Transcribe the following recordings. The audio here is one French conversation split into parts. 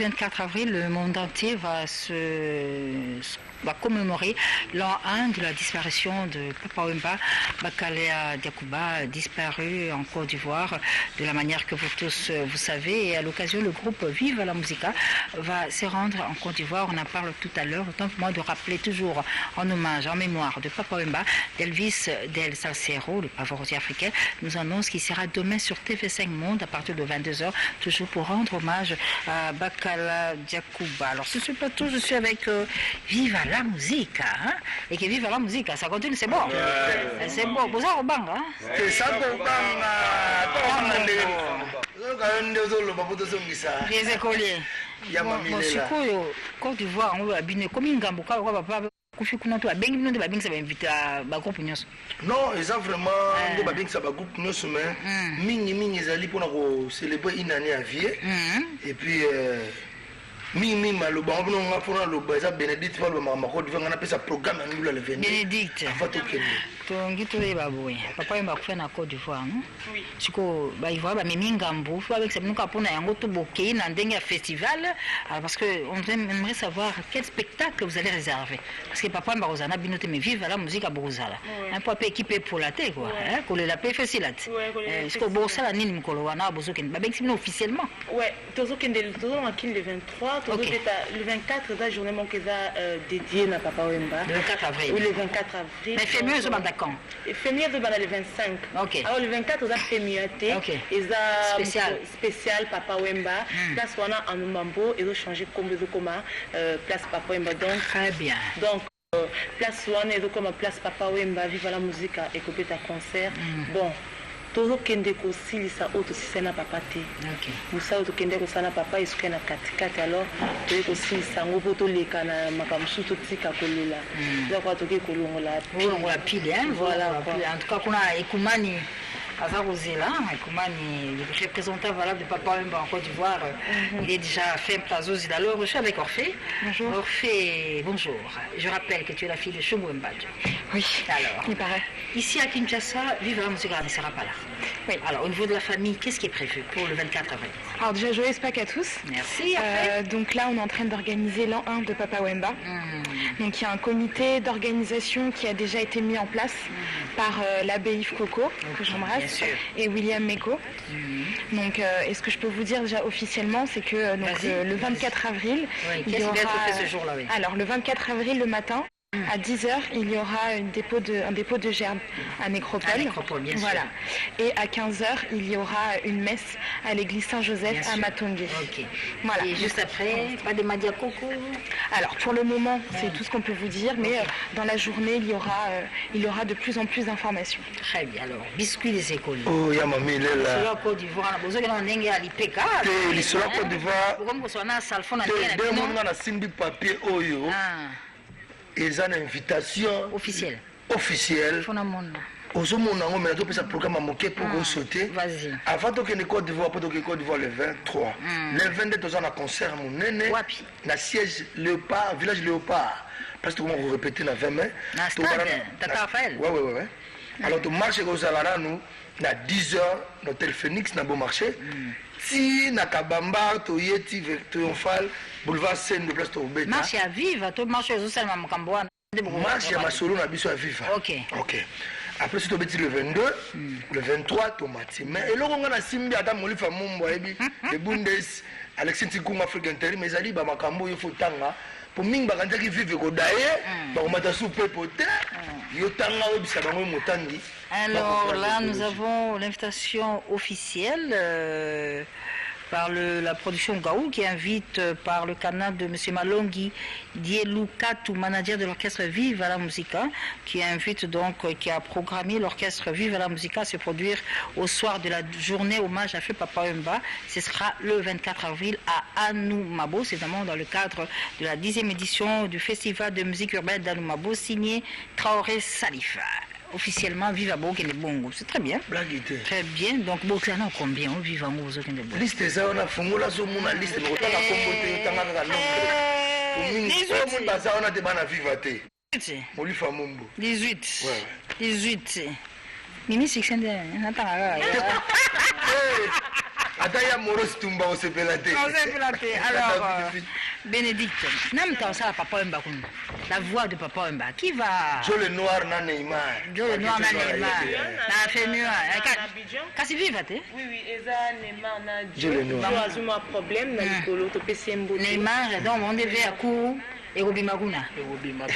24 avril, le monde entier va commémorer l'an 1 de la disparition de Papa Wemba Bakalea Diakouba, disparu en Côte d'Ivoire, de la manière que vous tous vous savez. Et à l'occasion, le groupe Vive la Musica va se rendre en Côte d'Ivoire. On en parle tout à l'heure. Autant pour moi de rappeler toujours en hommage, en mémoire de Papa Wemba, d'Elvis Del Salcero, le pavorosi africain, nous annonce qu'il sera demain sur TV5 Monde à partir de 22h, toujours pour rendre hommage à Bakala Diakouba. Alors, sur ce plateau, je suis avec Vive la Musique, hein? Et que Vive la Musique, ça continue, c'est bon. C'est bon. Vous avez un bang, hein? C'est ça, les écoliers. Bon, c'est quoi, Côte d'Ivoire, on va bien, comme une gambo, quand on va pas. Non, ils ont vraiment groupe mais mini ezali pour célébrer une année à vie et puis Mimi Maloba, on a fait le bazar Bénédicte, on a appelé ça programme le 22. Bénédicte. Papa est marqué na Côte d'Ivoire, non? Oui. Si ko ba Ivoire ba mimi ngambo, faut avec ça nous capona yango to boké na ndenge festival parce que on aimerait savoir quel spectacle vous allez réserver parce que papa mba ozana binote mais vive la musique à Borozala. Un peu équipé pour la tête quoi, hein, ko la paix facile. Est-ce que Borozala nini mkolo wana bozoken ba beximino officiellement? Ouais, tozokende tozokende le 23, le 24 la journée mon keza dédié na Papa Wemba. Le 24 avril. Oui, le 24 avril. Mais fait mieux ce matin. Féminin de le 25. Ok. Alors le 24 on a féminité. Ok. Spécial Papa Wemba. Place on a en Numambo et de changer comme place Papa Wemba donc. Très bien. Donc place on est comme place Papa Wemba vive la musique et couper ta concert. Bon. Todo kende ko silisa auto sisena papa te. OK. Musa auto kende ko sana papa isuke na katikati alors to ko silisa ngopo to leka na makamsu to tika kolela. Donc to ke kolongola. Kolongola pile hein. Voilà. En tout cas kuna Ekumani Azarozela, Ekumani le représentant valable de Papa Wemba en Côte d'Ivoire. Il est déjà fait Plazos alors je suis avec Orphée. Bonjour. Orphée, bonjour. Je rappelle que tu es la fille de Choumou Wemba. Oui. Alors. Il paraît. Ici à Kinshasa, Vive la Musique ne sera pas là. Oui. Alors, au niveau de la famille, qu'est-ce qui est prévu pour le 24 avril? Alors déjà, joyeux Pâques à tous. Merci. Donc là, on est en train d'organiser l'an 1 de Papa Wemba. Donc il y a un comité d'organisation qui a déjà été mis en place par l'abbé Yves Coco, que j'embrasse, et William Meko. Donc, et ce que je peux vous dire déjà officiellement, c'est que donc, le 24 avril, il y aura... fait ce jour-là, oui. Alors, le 24 avril, le matin, à 10h, il y aura un dépôt de gerbes à Nécropole. À Nécropole, bien sûr. Voilà. Et à 15h, il y aura une messe à l'église Saint-Joseph à Matongé. Ok. Voilà. Et juste après, pas de Madiakoko? Alors, pour le moment, c'est tout ce qu'on peut vous dire, mais dans la journée, il y aura de plus en plus d'informations. Très bien. Alors, biscuits des écoles. Oh, ya mamie, il est là. Sur la Côte d'Ivoire, on a besoin d'un Alipeka. Sur la Côte d'Ivoire, on a un papier Oyo. Ils ont une invitation officielle. Aux hommes, on a un programme à moquer pour sauter. Vas-y. Avant que les Côte d'Ivoire, pour que Côte d'Ivoire le 23. Le 22, on a un concert, mon néné. La siège Léopard, village Léopard. Parce que vous répétez la 20 mai. Tata Raphaël. Ouais. Alors, tu marches aux Alara, nous, à 10h, l'hôtel Phoenix, n'a beau marché. Si na Kabamba, to Yeti, Triomphal, boulevard Seine de place Toubeta. Marche à vivre, tu marches aux Salma Mkamboa. Marche à Masolo, na biso à vivre. Ok. Après, si tu es le 22, le 23, tu m'as mais et là, on a Simbi, Adam Molifa Mumbo, le Bundes, Alexis Tikoum, Afrique Intérim, mais Ali, Bamakambo, il faut tanga. Pour ming baganda qui vivent au Daïe, on m'a soupé poté, Yotanga, Bisabango, Motandi. Alors là, nous avons l'invitation officielle par la production Gaou qui invite par le canal de M. Malongi Dieloukatou, manager de l'orchestre Vive la Musica, qui invite donc, qui a programmé l'orchestre Vive la Musica à se produire au soir de la journée hommage à Feu Papa Wemba. Ce sera le 24 avril à Anoumabo, c'est évidemment dans le cadre de la 10e édition du festival de musique urbaine d'Anoumabo, signé Traoré Salifa. Officiellement, Viva Bokende Bongo. C'est très bien. Très bien. Donc, Boklana, combien Viva Bongo liste ça, on a fondé la zone, on a liste, mais on a composé, on a des bananes vivate. 18. 18. Mimi, c'est que c'est un Ataya Moros Tumba au CPLAT. Alors, Bénédicte, Namta ça Papa Wemba, la voix de Papa Wemba, qui va. Joe le Noir na Neymar. Joe le Noir na Neymar. Na fait mieux. Kasi viva te? Oui, Eza Neymar na Joe le Noir. Joe azuma problème na likolo to pesi mbote. Neymar, donc on devait à coup. Et Robima Guna.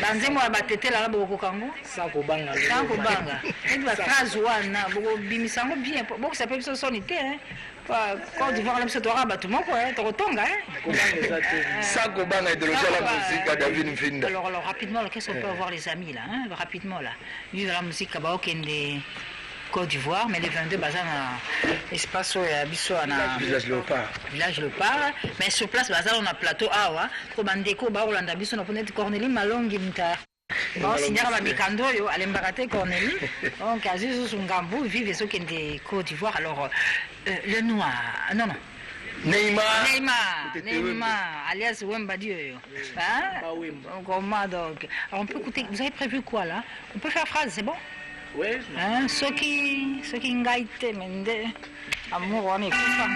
Banzemo ya batete la boko kango. Sako banga. Sako banga. Et va phrase wana boko bimisango bien. Boko ça peut sonité hein. Quand tu vois l'homme toi rabat tout mon quoi, tu retonga hein. Sako banga de la musique David Mfinda. Alors rapidement, qu'est-ce qu'on peut avoir les amis là hein? Rapidement là. Vive la musique à Baokende Côte d'Ivoire, mais les 22 bazar na espace biso na Village Léopard. Village Léopard, mais sur place bazar on a plateau awa, ko bandeko ba Rolanda biso na ponete Cornélie Malongi mta. Bon, signara ba mikando yo alembakate Cornélie. Donc azizo sungambu vive so kende Côte d'Ivoire. Alors le noir, non. Neymar, alias Wemba Dieu. Hein? Comment donc? Alors on peut écouter, vous avez prévu quoi là? On peut faire phrase, c'est bon? Oui. Hein? Ceux qui ngaïté, mende, amour, on est content.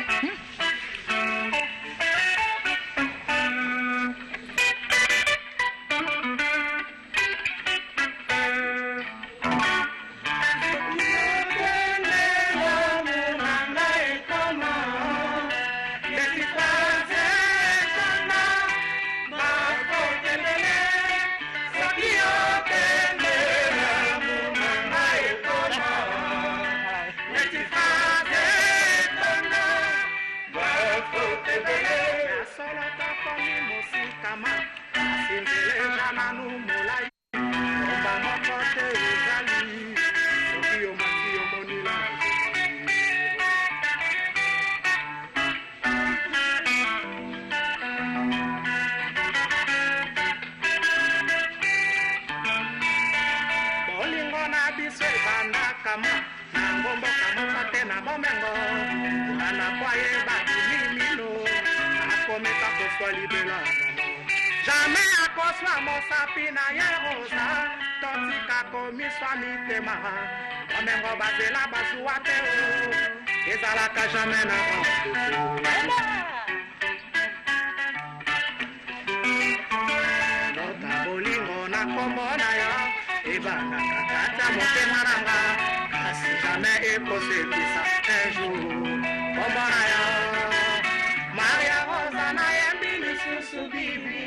Jamais à cause mon sapina yerosa, totika komi swami tema, omengo bazela bazuate o, ezalaka jamais na nota bolingo na komona yo, ebana kata motema nanga, kasi jamais ekosepisa un jour, komona yo, Maria Rosa na yembi lisusu bibi,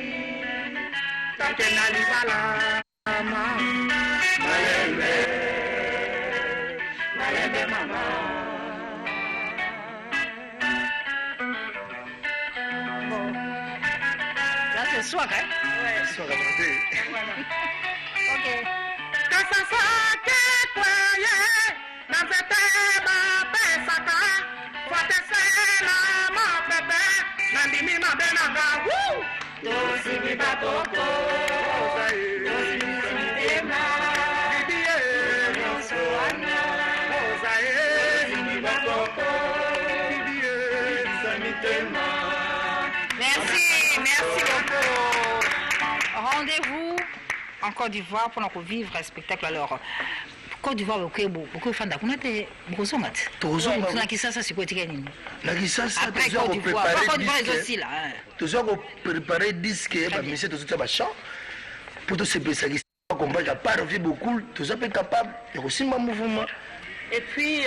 toke na libala mama, malembe mama. Là c'est swag hein? Ouais. Soit raconté. Ok. Kasasa ke kweye, na zete ba pesaka, fatesela ma pepe, na ndimi ma benanga, woo! Dosi mi bakoko, dosi mi simitema, Didier, Bonsoana, Osae, dosi mi bakoko, Didier, simitema. Merci beaucoup. Rendez-vous en Côte d'Ivoire pour nous vivre un spectacle. Alors, Côte d'Ivoire, beaucoup de fans d'Akunate, beaucoup sont matés. Tozonga. On a qui ça, c'est quoi, tu gagnes? Na kisasa Après toza Côte d'Ivoire, préparer Côte d'Ivoire est disque. aussi là. hein. Toza préparer disque ba mission toza ba chant. Pour tout se pesa qui combat à part vie beaucoup, toza pas capable de resimba mouvement. Et puis,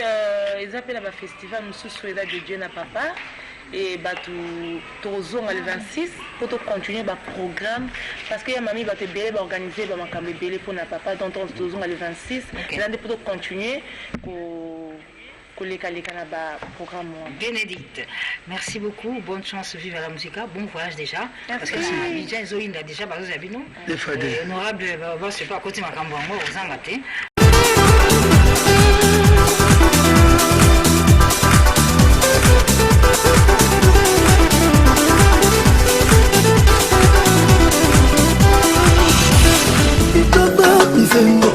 ils appellent un festival, nous sommes là de Dieu n'a papa. Et Tozo le 26 pour continuer le programme. Parce que mamie va te belé, va organiser le belé pour na papa. Donc, Tozo le 26. Et là, pour continuer, pour le programme. Bénédicte, merci beaucoup. Bonne chance, vive la musique. Bon voyage déjà. Parce que c'est déjà, ils ont déjà, honorable, c'est pas à côté de ma campagne, aux Angaté. Nzembo